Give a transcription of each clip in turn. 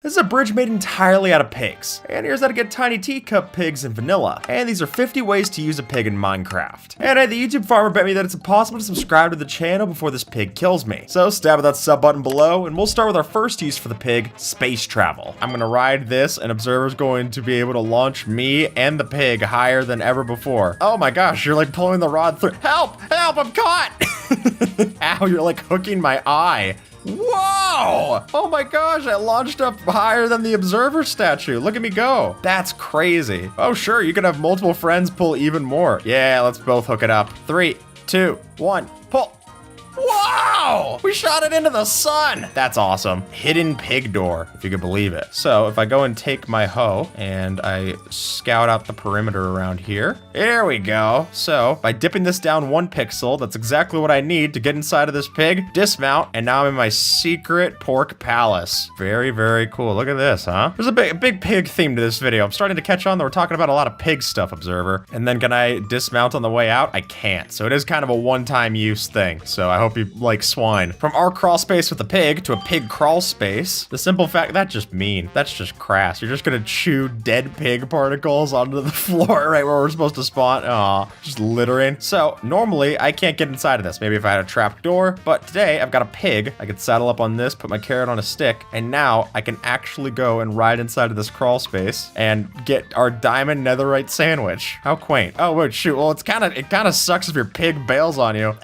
This is a bridge made entirely out of pigs. And here's how to get tiny teacup pigs in vanilla. And these are 50 ways to use a pig in Minecraft. And the YouTube farmer bet me that it's impossible to subscribe to the channel before this pig kills me. So stab at that sub button below, and we'll start with our first use for the pig, space travel. I'm gonna ride this, and Observer's going to be able to launch me and the pig higher than ever before. Oh my gosh, you're like pulling the rod through. Help! Help, I'm caught! Ow, you're like hooking my eye. Whoa! Oh my gosh, I launched up higher than the Observer statue. Look at me go. That's crazy. Oh sure, you can have multiple friends pull even more. Yeah, let's both hook it up. 3, 2, 1, pull. Wow! We shot it into the sun! That's awesome. Hidden pig door, if you could believe it. So if I go and take my hoe and I scout out the perimeter around here, there we go. So by dipping this down 1 pixel, that's exactly what I need to get inside of this pig, dismount, and now I'm in my secret pork palace. Very, very cool. Look at this, huh? There's a big pig theme to this video. I'm starting to catch on that we're talking about a lot of pig stuff, Observer. And then can I dismount on the way out? I can't. So it is kind of a one-time use thing. So I hope you like swine. From our crawl space with a pig to a pig crawl space, the simple fact, that's just mean. That's just crass. You're just gonna chew dead pig particles onto the floor right where we're supposed to spawn. Aw, just littering. So normally I can't get inside of this. Maybe if I had a trap door, but today I've got a pig. I could saddle up on this, put my carrot on a stick, and now I can actually go and ride inside of this crawl space and get our diamond netherite sandwich. How quaint. Oh wait, shoot. Well, it kind of sucks if your pig bails on you.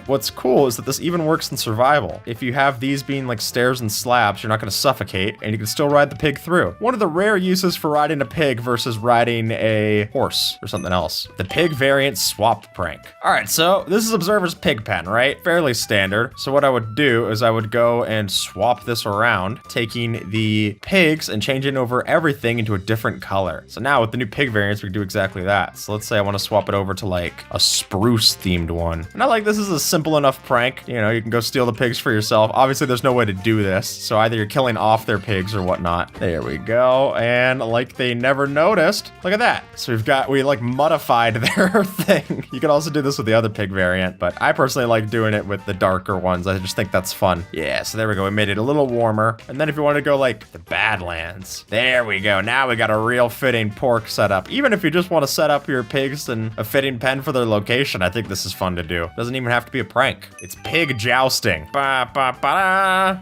What's cool is that this even works in survival. If you have these being like stairs and slabs, you're not gonna suffocate, and you can still ride the pig through. One of the rare uses for riding a pig versus riding a horse or something else. The pig variant swap prank. All right, so this is Observer's pig pen, right? Fairly standard. So what I would do is I would go and swap this around, taking the pigs and changing over everything into a different color. So now with the new pig variants, we can do exactly that. So let's say I wanna swap it over to like a spruce themed one. And I like this is a simple enough prank. You know, you can go steal the pigs for yourself. Obviously, there's no way to do this, so either you're killing off their pigs or whatnot. There we go, and like they never noticed, look at that. So we like modified their thing. You can also do this with the other pig variant, but I personally like doing it with the darker ones. I just think that's fun. Yeah, so there we go. We made it a little warmer. And then if you want to go like the Badlands, there we go. Now we got a real fitting pork setup. Even if you just want to set up your pigs in a fitting pen for their location, I think this is fun to do. Doesn't even have to be a prank. It's pig jousting. Ba, ba, ba, da.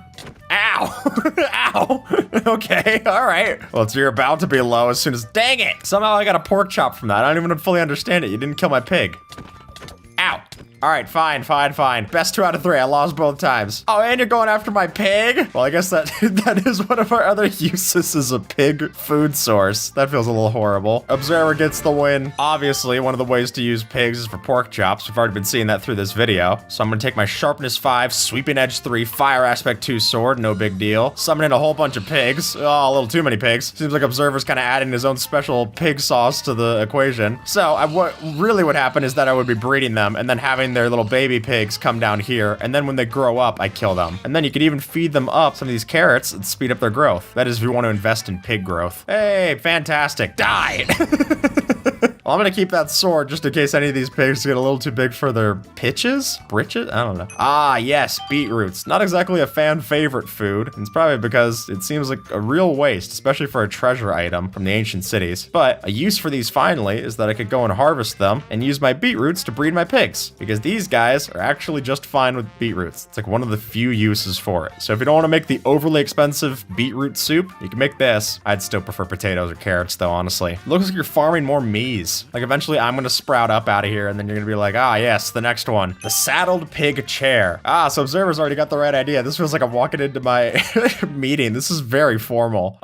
Ow! Ow! Okay, all right. Well, you're about to be low as soon as, dang it! Somehow I got a pork chop from that. I don't even fully understand it. You didn't kill my pig. Ow! All right, fine. Best 2 out of 3. I lost both times. Oh, and you're going after my pig? Well, I guess that is one of our other uses as a pig food source. That feels a little horrible. Observer gets the win. Obviously, one of the ways to use pigs is for pork chops. We've already been seeing that through this video. So I'm gonna take my sharpness 5, sweeping edge 3, fire aspect 2 sword, no big deal. Summon in a whole bunch of pigs. Oh, a little too many pigs. Seems like Observer's kind of adding his own special pig sauce to the equation. So what really would happen is that I would be breeding them and then having their little baby pigs come down here, and then when they grow up, I kill them. And then you could even feed them up some of these carrots and speed up their growth. That is if you want to invest in pig growth. Hey, fantastic. Die! Well, I'm gonna keep that sword just in case any of these pigs get a little too big for their britches? I don't know. Ah, yes, beetroots. Not exactly a fan favorite food. It's probably because it seems like a real waste, especially for a treasure item from the ancient cities. But a use for these finally is that I could go and harvest them and use my beetroots to breed my pigs, because these guys are actually just fine with beetroots. It's like one of the few uses for it. So if you don't want to make the overly expensive beetroot soup, you can make this. I'd still prefer potatoes or carrots though, honestly. Looks like you're farming more Miis. Like eventually I'm gonna sprout up out of here and then you're gonna be like, ah yes, the next one. The saddled pig chair. Ah, so Observer's already got the right idea. This feels like I'm walking into my meeting. This is very formal.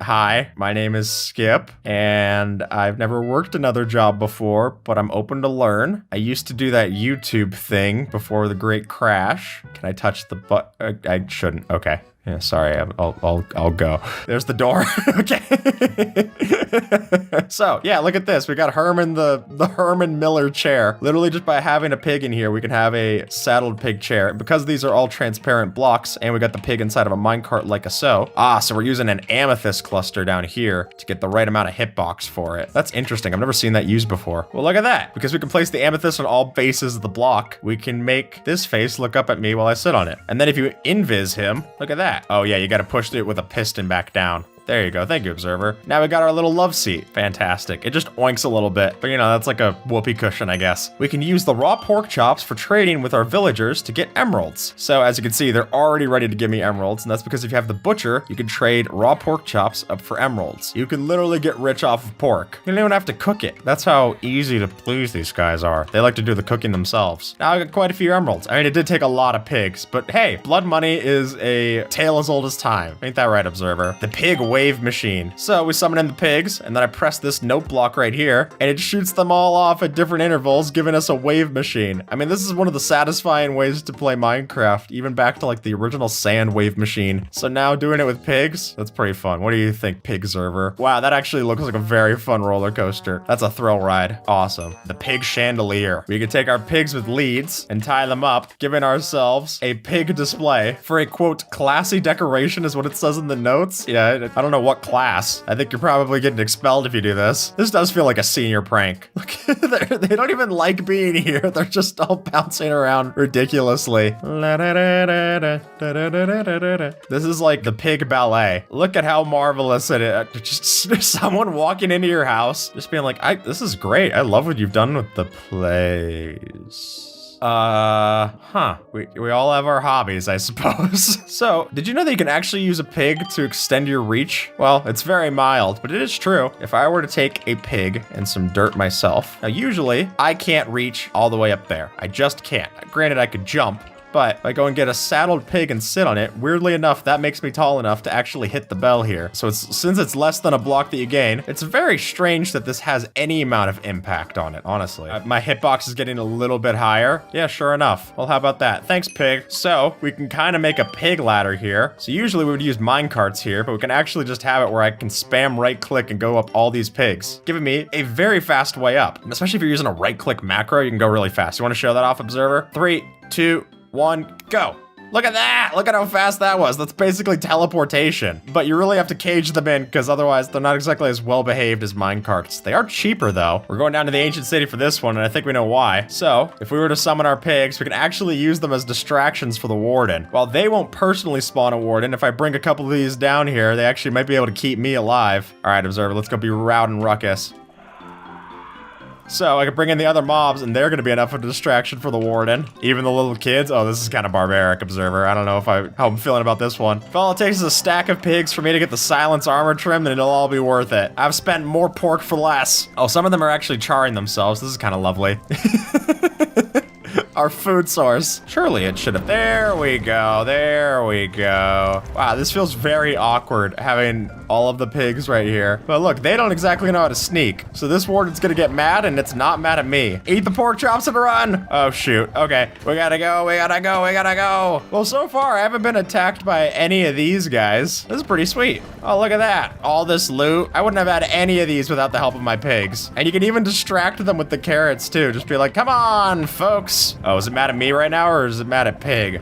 Hi, my name is Skip and I've never worked another job before, but I'm open to learn. I used to do that YouTube thing before the great crash. Can I touch the I shouldn't, okay. Yeah, sorry, I'll go. There's the door. Okay. So, yeah, look at this. We got Herman, the Herman Miller chair. Literally just by having a pig in here, we can have a saddled pig chair. Because these are all transparent blocks, and we got the pig inside of a minecart like so. Ah, so we're using an amethyst cluster down here to get the right amount of hitbox for it. That's interesting. I've never seen that used before. Well, look at that. Because we can place the amethyst on all faces of the block, we can make this face look up at me while I sit on it. And then if you invis him, look at that. that? Oh yeah, you gotta push it with a piston back down. There you go. Thank you, Observer. Now we got our little love seat. Fantastic. It just oinks a little bit, but you know, that's like a whoopee cushion, I guess. We can use the raw pork chops for trading with our villagers to get emeralds. So as you can see, they're already ready to give me emeralds, and that's because if you have the butcher, you can trade raw pork chops up for emeralds. You can literally get rich off of pork. You don't even have to cook it. That's how easy to please these guys are. They like to do the cooking themselves. Now I got quite a few emeralds. I mean, it did take a lot of pigs, but hey, blood money is a tale as old as time. Ain't that right, Observer? The pig wave machine. So we summon in the pigs, and then I press this note block right here, and it shoots them all off at different intervals, giving us a wave machine. I mean, this is one of the satisfying ways to play Minecraft, even back to like the original sand wave machine. So now doing it with pigs, that's pretty fun. What do you think, Pigserver? Wow, that actually looks like a very fun roller coaster. That's a thrill ride. Awesome. The pig chandelier. We can take our pigs with leads and tie them up, giving ourselves a pig display for a quote, classy decoration is what it says in the notes. Yeah, I don't know what class. I think you're probably getting expelled if you do this. This does feel like a senior prank. Look, they don't even like being here. They're just all bouncing around ridiculously. This is like the pig ballet. Look at how marvelous it is. Just someone walking into your house, just being like, this is great. I love what you've done with the place. We all have our hobbies, I suppose. So, did you know that you can actually use a pig to extend your reach? Well, it's very mild, but it is true. If I were to take a pig and some dirt myself, now usually I can't reach all the way up there. I just can't. Granted, I could jump, but if I go and get a saddled pig and sit on it, weirdly enough, that makes me tall enough to actually hit the bell here. So since it's less than a block that you gain, it's very strange that this has any amount of impact on it, honestly. My hitbox is getting a little bit higher. Yeah, sure enough. Well, how about that? Thanks, pig. So we can kind of make a pig ladder here. So usually we would use mine carts here, but we can actually just have it where I can spam right click and go up all these pigs, giving me a very fast way up. Especially if you're using a right click macro, you can go really fast. You want to show that off, Observer? 3, 2, 1, go. Look at that! Look at how fast that was. That's basically teleportation. But you really have to cage them in, because otherwise they're not exactly as well behaved as minecarts. They are cheaper though. We're going down to the ancient city for this one, and I think we know why. So, if we were to summon our pigs, we can actually use them as distractions for the warden. While they won't personally spawn a warden, if I bring a couple of these down here, they actually might be able to keep me alive. All right, Observer, let's go be Rowden Ruckus. So I can bring in the other mobs, and they're going to be enough of a distraction for the warden. Even the little kids. Oh, this is kind of barbaric, Observer. I don't know how I'm feeling about this one. If all it takes is a stack of pigs for me to get the silence armor trim, then it'll all be worth it. I've spent more pork for less. Oh, some of them are actually charring themselves. This is kind of lovely. Our food source. Surely it should have. There we go. There we go. Wow, this feels very awkward having all of the pigs right here. But look, they don't exactly know how to sneak. So this warden's gonna get mad, and it's not mad at me. Eat the pork chops and run. Oh, shoot. Okay, we gotta go. We gotta go. We gotta go. Well, so far, I haven't been attacked by any of these guys. This is pretty sweet. Oh, look at that. All this loot. I wouldn't have had any of these without the help of my pigs. And you can even distract them with the carrots, too. Just be like, come on, folks. Oh, is it mad at me right now, or is it mad at pig?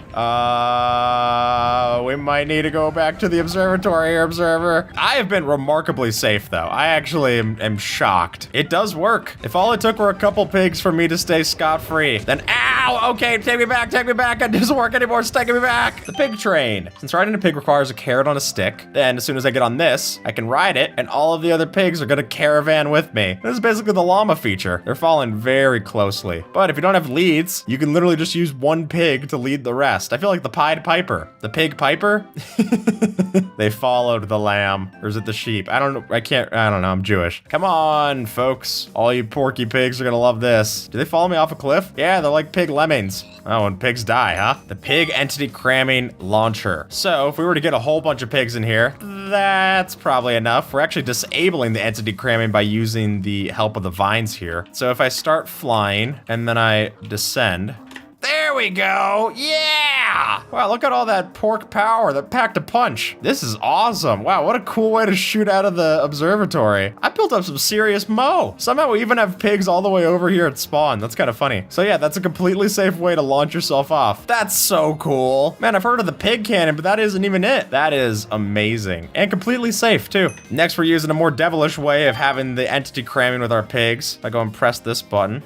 We might need to go back to the observatory here, Observer. I have been remarkably safe, though. I actually am shocked. It does work. If all it took were a couple pigs for me to stay scot-free, then ow! Okay, take me back, take me back. It doesn't work anymore, it's taking me back. The pig train. Since riding a pig requires a carrot on a stick, then as soon as I get on this, I can ride it, and all of the other pigs are gonna caravan with me. This is basically the llama feature. They're following very closely. But if you don't have leads, you can literally just use one pig to lead the rest. I feel like the Pied Piper. The Pig Piper? They followed the lamb. Or is it the sheep? I don't know. I don't know. I'm Jewish. Come on, folks. All you porky pigs are gonna love this. Do they follow me off a cliff? Yeah, they're like pig lemmings. Oh, and pigs die, huh? The pig entity cramming launcher. So if we were to get a whole bunch of pigs in here, that's probably enough. We're actually disabling the entity cramming by using the help of the vines here. So if I start flying and then I descend, there we go. Yeah. Wow, look at all that pork power that packed a punch. This is awesome. Wow, what a cool way to shoot out of the observatory. I built up some serious mo. Somehow we even have pigs all the way over here at spawn. That's kind of funny. So yeah, that's a completely safe way to launch yourself off. That's so cool. Man, I've heard of the pig cannon, but that isn't even it. That is amazing. And completely safe too. Next, we're using a more devilish way of having the entity cramming with our pigs. I go and press this button.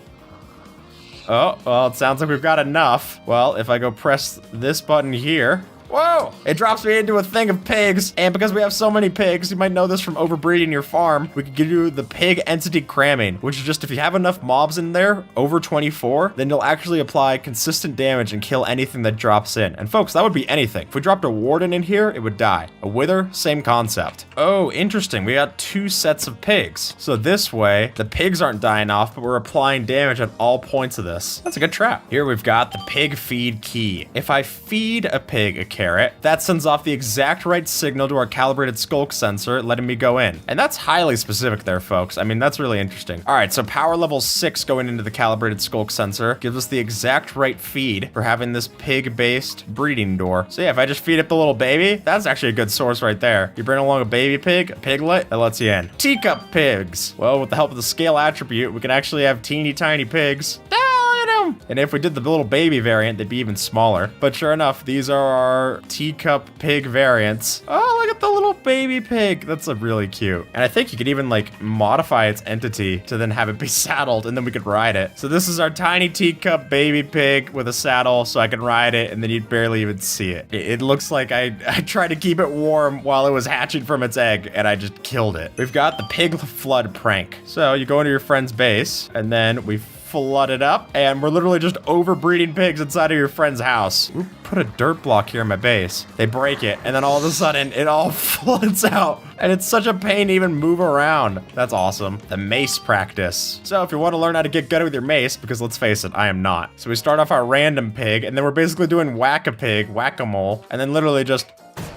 Oh, well, it sounds like we've got enough. Well, if I go press this button here, Whoa! It drops me into a thing of pigs, and because we have so many pigs, you might know this from overbreeding your farm, we could give you the pig entity cramming, which is just if you have enough mobs in there, over 24, then you'll actually apply consistent damage and kill anything that drops in. And folks, that would be anything. If we dropped a warden in here, it would die. A wither, same concept. Oh, interesting. We got 2 sets of pigs. So this way, the pigs aren't dying off, but we're applying damage at all points of this. That's a good trap. Here we've got the pig feed key. If I feed a pig a carrot, that sends off the exact right signal to our calibrated skulk sensor, letting me go in. And that's highly specific there, folks. I mean, that's really interesting. All right, so power level 6 going into the calibrated skulk sensor gives us the exact right feed for having this pig-based breeding door. So yeah, if I just feed up the little baby, that's actually a good source right there. You bring along a baby pig, a piglet, that lets you in. Teacup pigs. Well, with the help of the scale attribute, we can actually have teeny tiny pigs. And if we did the little baby variant, they'd be even smaller. But sure enough, these are our teacup pig variants. Oh, look at the little baby pig. That's really cute. And I think you could even like modify its entity to then have it be saddled and then we could ride it. So this is our tiny teacup baby pig with a saddle so I can ride it and then you'd barely even see it. It looks like I tried to keep it warm while it was hatching from its egg and I just killed it. We've got the pig flood prank. So you go into your friend's base and then we flood it up and we're literally just overbreeding pigs inside of your friend's house. Ooh, put a dirt block here in my base. They break it and then all of a sudden it all floods out and it's such a pain to even move around. That's awesome. The mace practice. So if you want to learn how to get good with your mace, because let's face it, I am not. So we start off our random pig and then we're basically doing whack-a-pig, whack-a-mole, and then literally just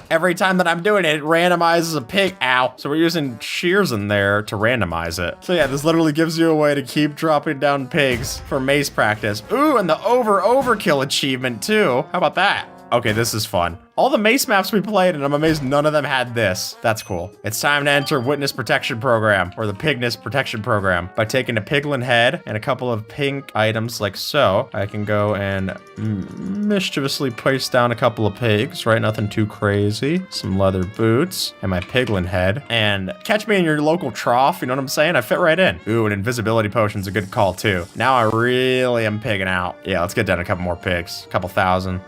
every time that I'm doing it, it randomizes a pig. Ow. So we're using shears in there to randomize it. So yeah, this literally gives you a way to keep dropping down pigs for mace practice. Ooh, and the overkill achievement too. How about that? Okay, this is fun. All the mace maps we played, and I'm amazed none of them had this. That's cool. It's time to enter Witness Protection Program, or the Pigness Protection Program. By taking a piglin head and a couple of pink items like so, I can go and mischievously place down a couple of pigs, right? Nothing too crazy. Some leather boots, and my piglin head. And catch me in your local trough, you know what I'm saying? I fit right in. Ooh, an invisibility potion's a good call too. Now I really am pigging out. Yeah, let's get down a couple more pigs. Couple thousand,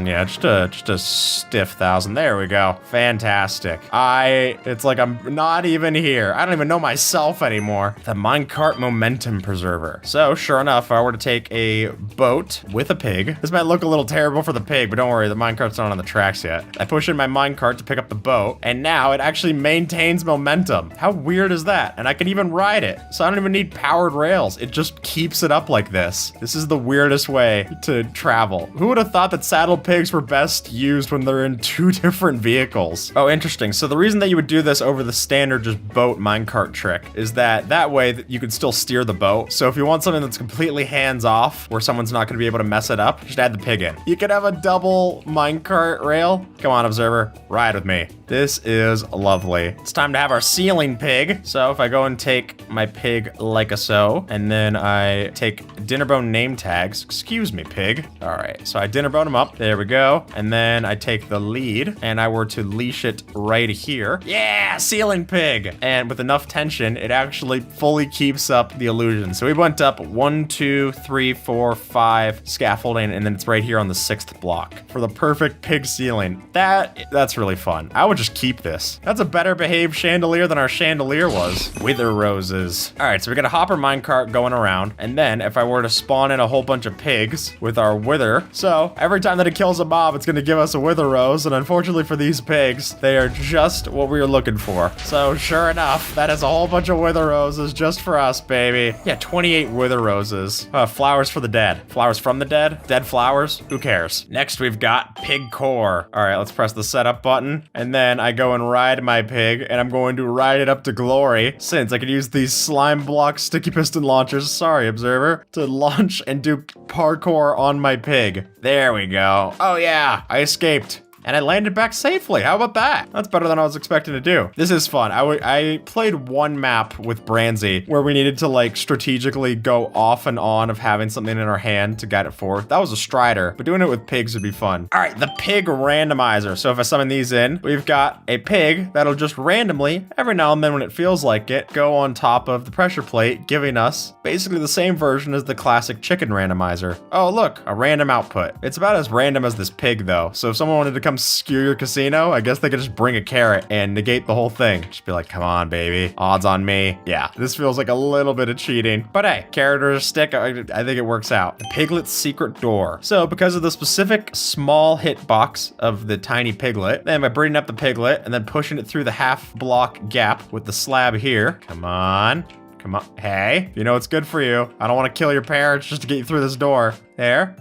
yeah, just a stiff 1,000. There we go. Fantastic. It's like I'm not even here. I don't even know myself anymore. The minecart momentum preserver. So sure enough, if I were to take a boat with a pig, this might look a little terrible for the pig, but don't worry, the minecart's not on the tracks yet. I push in my minecart to pick up the boat, and now it actually maintains momentum. How weird is that? And I can even ride it. So I don't even need powered rails. It just keeps it up like this. This is the weirdest way to travel. Who would have thought that saddle pigs were best used when they're in 2 different vehicles? Oh, interesting. So the reason that you would do this over the standard just boat minecart trick is that way you could still steer the boat. So if you want something that's completely hands off where someone's not going to be able to mess it up, just add the pig in. You could have a double minecart rail. Come on, observer, ride with me. This is lovely. It's time to have our ceiling pig. So if I go and take my pig like a so, and then I take Dinnerbone name tags. Excuse me, pig. All right, so I Dinnerbone him up. There we go. And then I take the lead and I were to leash it right here. Yeah, ceiling pig. And with enough tension, it actually fully keeps up the illusion. So we went up 1, 2, 3, 4, 5 scaffolding, and then it's right here on the 6th block for the perfect pig ceiling. That's really fun. I would just keep this. That's a better behaved chandelier than our chandelier was. Wither roses. All right, so we got a hopper minecart going around, and then if I were to spawn in a whole bunch of pigs with our wither, so every time that it kills a mob, it's gonna give us a wither rose, and unfortunately for these pigs, they are just what we were looking for. So sure enough, that is a whole bunch of wither roses just for us, baby. Yeah, 28 wither roses. Flowers for the dead. Flowers from the dead? Dead flowers? Who cares? Next, we've got pig core. All right, let's press the setup button, and then I go and ride my pig, and I'm going to ride it up to glory, since I can use these slime block sticky piston launchers, sorry, observer, to launch and do parkour on my pig. There we go. Oh yeah, I escaped. And I landed back safely. How about that? That's better than I was expecting to do. This is fun. I played one map with Branzy where we needed to like strategically go off and on of having something in our hand to guide it forward. That was a Strider, but doing it with pigs would be fun. All right, the pig randomizer. So if I summon these in, we've got a pig that'll just randomly, every now and then when it feels like it, go on top of the pressure plate, giving us basically the same version as the classic chicken randomizer. Oh, look, a random output. It's about as random as this pig though. So if someone wanted to come come skew your casino, I guess they could just bring a carrot and negate the whole thing. Just be like, come on, baby. Odds on me. Yeah, this feels like a little bit of cheating. But hey, carrot or a stick, I think it works out. The piglet's secret door. So because of the specific small hitbox of the tiny piglet, then by bringing up the piglet and then pushing it through the half block gap with the slab here. Come on. Come on. Hey, you know what's good for you. I don't want to kill your parents just to get you through this door. There.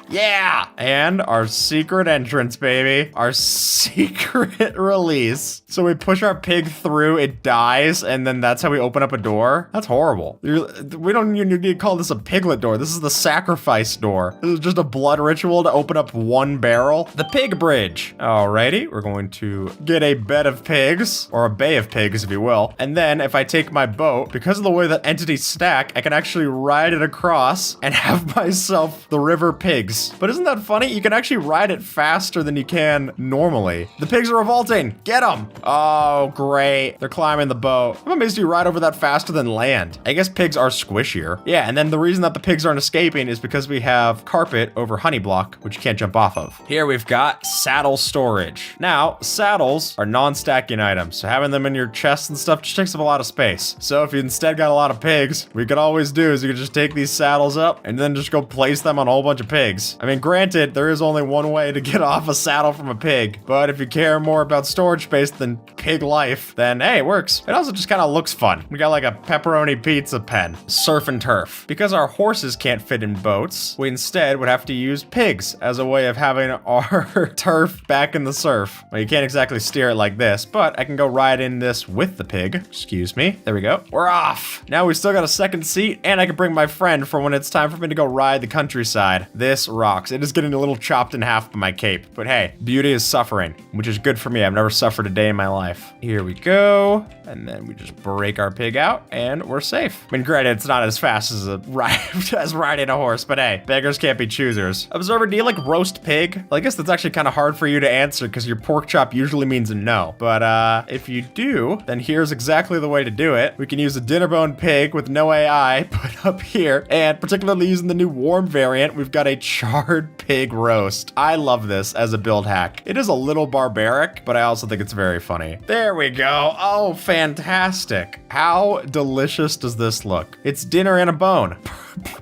Yeah! And our secret entrance, baby. Our secret release. So we push our pig through, it dies, and then that's how we open up a door? That's horrible. We don't even need to call this a piglet door. This is the sacrifice door. This is just a blood ritual to open up one barrel. The pig bridge. Alrighty, we're going to get a bed of pigs, or a bay of pigs, if you will. And then if I take my boat, because of the way that entities stack, I can actually ride it across and have myself the river pigs. But isn't that funny? You can actually ride it faster than you can normally. The pigs are revolting. Get them. Oh, great. They're climbing the boat. I'm amazed you ride over that faster than land. I guess pigs are squishier. Yeah, and then the reason that the pigs aren't escaping is because we have carpet over honey block, which you can't jump off of. Here we've got saddle storage. Now, saddles are non-stacking items, so having them in your chest and stuff just takes up a lot of space. So if you instead got a lot of pigs, what you could always do is you could just take these saddles up and then just go place them on a whole bunch of pigs. I mean, granted, there is only one way to get off a saddle from a pig, but if you care more about storage space than pig life, then hey, it works. It also just kind of looks fun. We got like a pepperoni pizza pen. Surf and turf. Because our horses can't fit in boats, we instead would have to use pigs as a way of having our turf back in the surf. Well, you can't exactly steer it like this, but I can go ride in this with the pig. Excuse me. There we go. We're off. Now we still got a second seat, and I can bring my friend for when it's time for me to go ride the countryside. This rocks. It is getting a little chopped in half by my cape, but hey, beauty is suffering, which is good for me. I've never suffered a day in my life. Here we go, and then we just break our pig out, and we're safe. I mean, granted, it's not as fast as riding a horse, but hey, beggars can't be choosers. Observer, do you like roast pig? Well, I guess that's actually kind of hard for you to answer because your pork chop usually means no. But if you do, then here's exactly the way to do it. We can use a dinner bone pig with no AI put up here, and particularly using the new warm variant, we've got a charred pig roast. I love this as a build hack. It is a little barbaric, but I also think it's very funny. There we go. Oh, fantastic. How delicious does this look? It's dinner and a bone.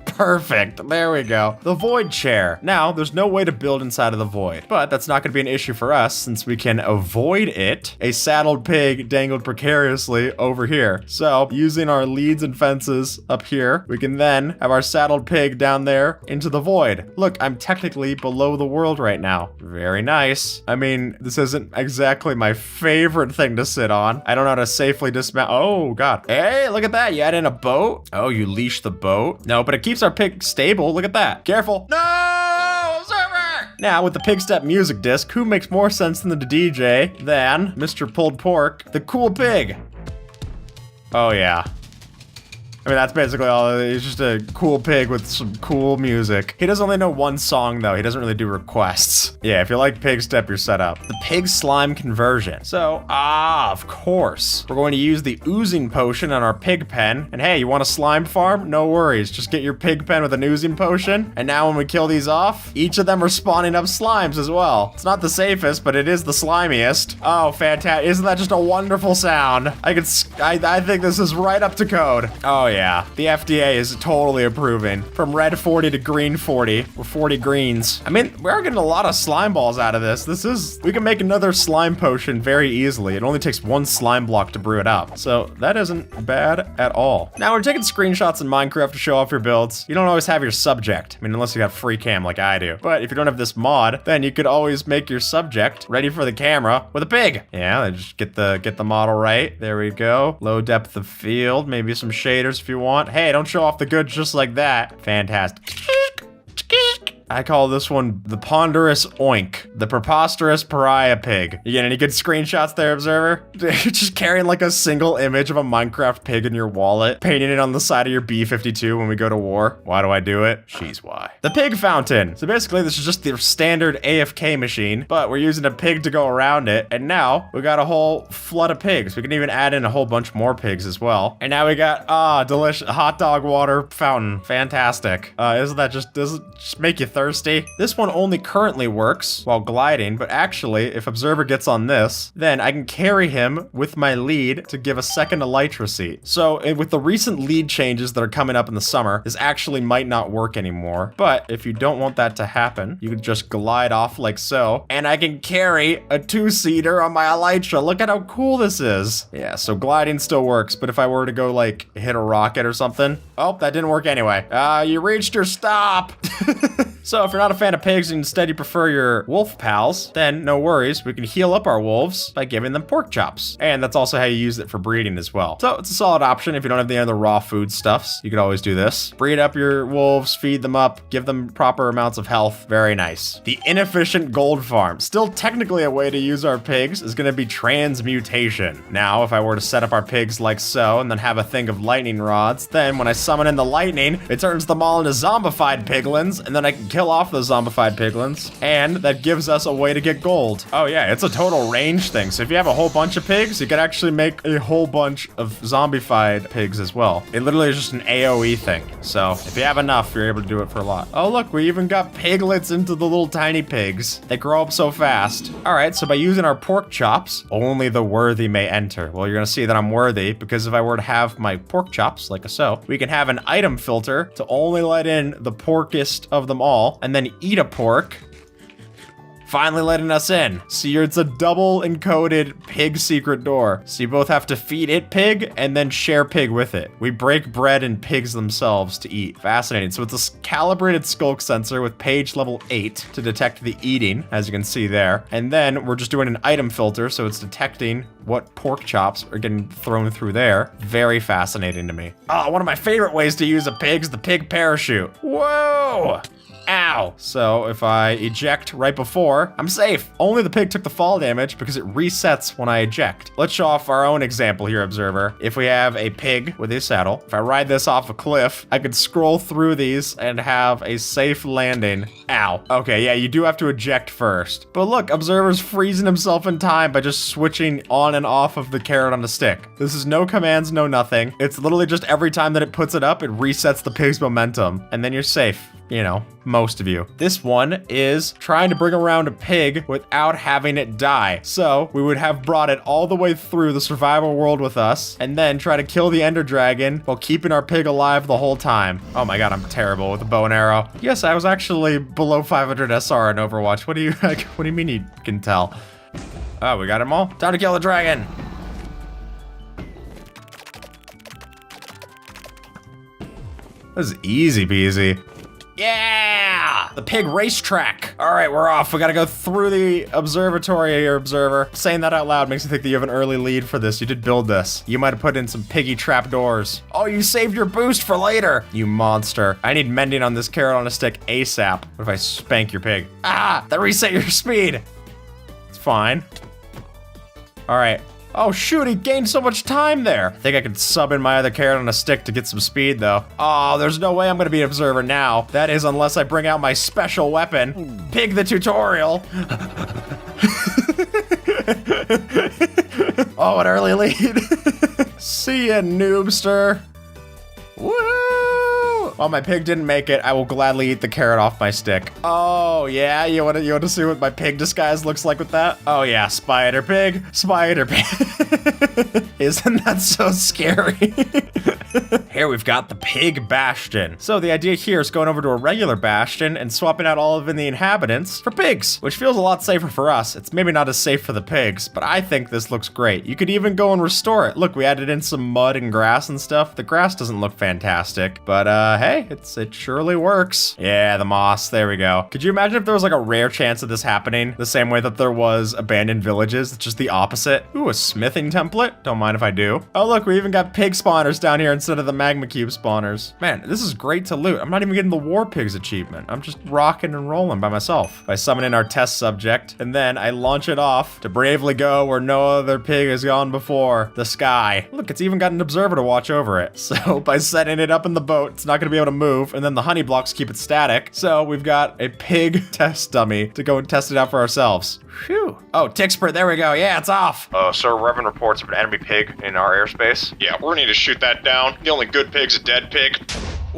Perfect. There we go. The void chair. Now, there's no way to build inside of the void, but that's not going to be an issue for us since we can avoid it. A saddled pig dangled precariously over here. So, using our leads and fences up here, we can then have our saddled pig down there into the void. Look, I'm technically below the world right now. Very nice. I mean, this isn't exactly my favorite thing to sit on. I don't know how to safely dismount. Oh, God. Hey, look at that. You add in a boat. Oh, you leash the boat. No, but it keeps our pig stable. Look at that. Careful. No! Server! Now, with the pig step music disc, who makes more sense than the DJ than Mr. Pulled Pork, the cool pig? Oh, yeah. I mean, that's basically all. He's just a cool pig with some cool music. He does only know one song, though. He doesn't really do requests. Yeah, if you like Pig Step, you're set up. The pig slime conversion. So, of course. We're going to use the oozing potion on our pig pen. And hey, you want a slime farm? No worries. Just get your pig pen with an oozing potion. And now when we kill these off, each of them are spawning up slimes as well. It's not the safest, but it is the slimiest. Oh, fantastic. Isn't that just a wonderful sound? I think this is right up to code. Oh, yeah. The FDA is totally approving. From red 40 to green 40, or 40 greens. I mean, we're getting a lot of slime balls out of this. We can make another slime potion very easily. It only takes one slime block to brew it up. So that isn't bad at all. Now we're taking screenshots in Minecraft to show off your builds. You don't always have your subject. I mean, unless you got free cam like I do. But if you don't have this mod, then you could always make your subject ready for the camera with a pig. Yeah, just get the model right. There we go. Low depth of field, maybe some shaders if you want. Hey, don't show off the goods just like that. Fantastic. I call this one the ponderous oink, the preposterous pariah pig. You get any good screenshots there, Observer? Just carrying like a single image of a Minecraft pig in your wallet, painting it on the side of your B-52 when we go to war. Why do I do it? She's why. The pig fountain. So basically this is just the standard AFK machine, but we're using a pig to go around it. And now we got a whole flood of pigs. We can even add in a whole bunch more pigs as well. And now we got, delicious hot dog water fountain. Fantastic. Does it just make you thirsty? thirsty? This one only currently works while gliding, but actually, if Observer gets on this, then I can carry him with my lead to give a second elytra seat. So with the recent lead changes that are coming up in the summer, this actually might not work anymore. But if you don't want that to happen, you can just glide off like so, and I can carry a 2-seater on my elytra. Look at how cool this is. Yeah, so gliding still works, but if I were to go like hit a rocket or something, oh, that didn't work anyway. You reached your stop. So if you're not a fan of pigs and instead you prefer your wolf pals, then no worries, we can heal up our wolves by giving them pork chops. And that's also how you use it for breeding as well. So it's a solid option if you don't have any other raw food stuffs. You could always do this. Breed up your wolves, feed them up, give them proper amounts of health. Very nice. The inefficient gold farm. Still technically a way to use our pigs is gonna be transmutation. Now, if I were to set up our pigs like so and then have a thing of lightning rods, then when I summon in the lightning, it turns them all into zombified piglins, and then I can kill off those zombified piglins, and that gives us a way to get gold. Oh yeah, it's a total range thing. So if you have a whole bunch of pigs, you could actually make a whole bunch of zombified pigs as well. It literally is just an AoE thing. So if you have enough, you're able to do it for a lot. Oh look, we even got piglets into the little tiny pigs. They grow up so fast. All right, so by using our pork chops, only the worthy may enter. Well, you're gonna see that I'm worthy because if I were to have my pork chops like so, we can have an item filter to only let in the porkest of them all, and then eat a pork, finally letting us in. See, it's a double encoded pig secret door. So you both have to feed it pig and then share pig with it. We break bread and pigs themselves to eat. Fascinating. So it's a calibrated skulk sensor with page level 8 to detect the eating, as you can see there. And then we're just doing an item filter, so it's detecting what pork chops are getting thrown through there. Very fascinating to me. Oh, one of my favorite ways to use a pig is the pig parachute. Whoa! Ow. So if I eject right before, I'm safe. Only the pig took the fall damage because it resets when I eject. Let's show off our own example here, Observer. If we have a pig with a saddle, if I ride this off a cliff, I could scroll through these and have a safe landing. Ow. Okay, yeah, you do have to eject first. But look, Observer's freezing himself in time by just switching on and off of the carrot on the stick. This is no commands, no nothing. It's literally just every time that it puts it up, it resets the pig's momentum, and then you're safe. You know, most of you. This one is trying to bring around a pig without having it die. So we would have brought it all the way through the survival world with us and then try to kill the Ender Dragon while keeping our pig alive the whole time. Oh my god, I'm terrible with a bow and arrow. Yes, I was actually below 500 SR in Overwatch. What do you mean you can tell? Oh, we got them all? Time to kill the dragon. This is easy peasy. Yeah! The pig racetrack. All right, we're off. We gotta go through the observatory here, Observer. Saying that out loud makes me think that you have an early lead for this. You did build this. You might have put in some piggy trap doors. Oh, you saved your boost for later. You monster. I need mending on this carrot on a stick ASAP. What if I spank your pig? Ah, that reset your speed. It's fine. All right. Oh shoot, he gained so much time there. I think I could sub in my other carrot on a stick to get some speed though. Oh, there's no way I'm gonna be an Observer now. That is unless I bring out my special weapon. Pig the tutorial. Oh, an early lead. See ya, noobster. Woohoo! While my pig didn't make it, I will gladly eat the carrot off my stick. Oh yeah, you want to see what my pig disguise looks like with that? Oh yeah, spider pig, spider pig. Isn't that so scary? Here we've got the pig bastion. So the idea here is going over to a regular bastion and swapping out all of the inhabitants for pigs, which feels a lot safer for us. It's maybe not as safe for the pigs, but I think this looks great. You could even go and restore it. Look, we added in some mud and grass and stuff. The grass doesn't look fantastic, but hey, it surely works. Yeah, the moss, there we go. Could you imagine if there was like a rare chance of this happening? The same way that there was abandoned villages, it's just the opposite. Ooh, a smithing template? Don't mind if I do. Oh look, we even got pig spawners down here instead of the magma cube spawners. Man, this is great to loot. I'm not even getting the war pigs achievement. I'm just rocking and rolling by myself. By summoning our test subject, and then I launch it off to bravely go where no other pig has gone before, the sky. Look, it's even got an observer to watch over it. So by setting it up in the boat, it's not gonna be able to move, and then the honey blocks keep it static. So we've got a pig test dummy to go and test it out for ourselves. Phew. Oh, Tixpert, there we go. Yeah, it's off. Sir, Reverend reports of an enemy pig in our airspace. Yeah, we're gonna need to shoot that down. The only good pig's a dead pig.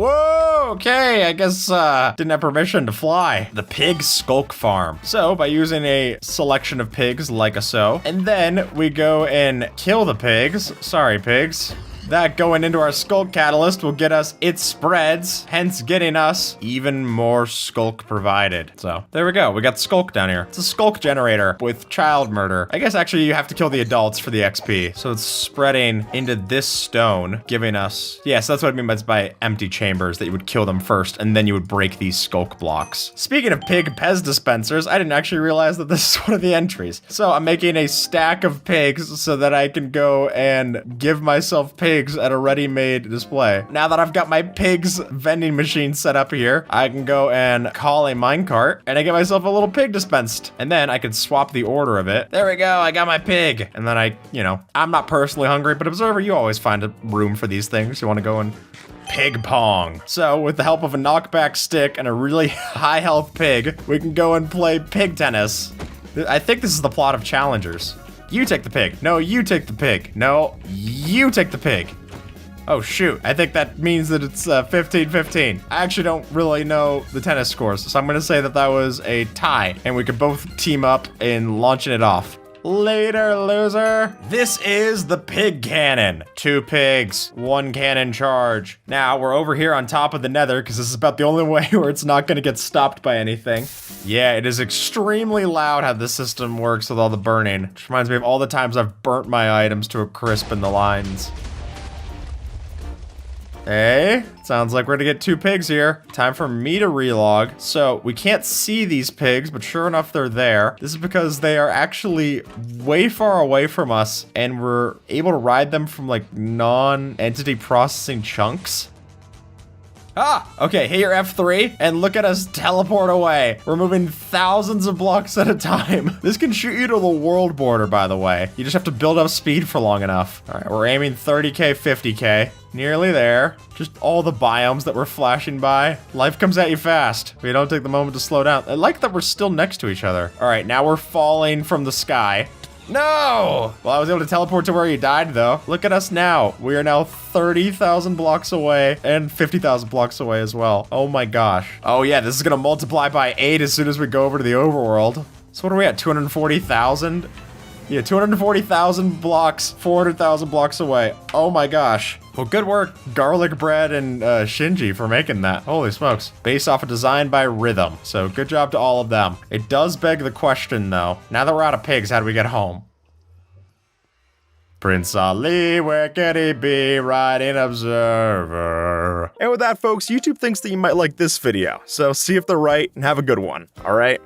Whoa, okay, I guess didn't have permission to fly. The pig skulk farm. So by using a selection of pigs like so, and then we go and kill the pigs. Sorry, pigs. That going into our skulk catalyst will get us its spreads, hence getting us even more skulk provided. So there we go. We got the skulk down here. It's a skulk generator with child murder. I guess actually you have to kill the adults for the XP. So it's spreading into this stone, giving us, yes, that's what I mean by empty chambers, that you would kill them first and then you would break these skulk blocks. Speaking of pig Pez dispensers, I didn't actually realize that this is one of the entries. So I'm making a stack of pigs so that I can go and give myself pigs at a ready-made display. Now that I've got my pigs vending machine set up here, I can go and call a minecart and I get myself a little pig dispensed. And then I can swap the order of it. There we go, I got my pig. And then I'm not personally hungry, but Observer, you always find a room for these things. You want to go and pig pong. So with the help of a knockback stick and a really high health pig, we can go and play pig tennis. I think this is the plot of Challengers. You take the pig. No, you take the pig. No, you take the pig. Oh shoot, I think that means that it's 15-15. I actually don't really know the tennis scores, so I'm gonna say that that was a tie, and we could both team up in launching it off. Later, loser. This is the pig cannon. 2 pigs, 1 cannon charge. Now, we're over here on top of the nether, because this is about the only way where it's not gonna get stopped by anything. Yeah, it is extremely loud how this system works with all the burning. Which reminds me of all the times I've burnt my items to a crisp in the lines. Hey, sounds like we're gonna get 2 pigs here. Time for me to relog. So we can't see these pigs, but sure enough, they're there. This is because they are actually way far away from us and we're able to ride them from like non-entity processing chunks. Ah, okay, hit your F3 and look at us teleport away. We're moving thousands of blocks at a time. This can shoot you to the world border, by the way. You just have to build up speed for long enough. All right, we're aiming 30K, 50K. Nearly there. Just all the biomes that we're flashing by. Life comes at you fast. We don't take the moment to slow down. I like that we're still next to each other. All right, now we're falling from the sky. No! Well, I was able to teleport to where you died, though. Look at us now. We are now 30,000 blocks away and 50,000 blocks away as well. Oh my gosh. Oh yeah, this is gonna multiply by 8 as soon as we go over to the overworld. So what are we at, 240,000? Yeah, 240,000 blocks, 400,000 blocks away. Oh my gosh. Well, good work, Garlic Bread and Shinji, for making that. Holy smokes. Based off a design by Rhythm. So good job to all of them. It does beg the question, though. Now that we're out of pigs, how do we get home? Prince Ali, where can he be? Riding Observer. And with that, folks, YouTube thinks that you might like this video. So see if they're right and have a good one. All right?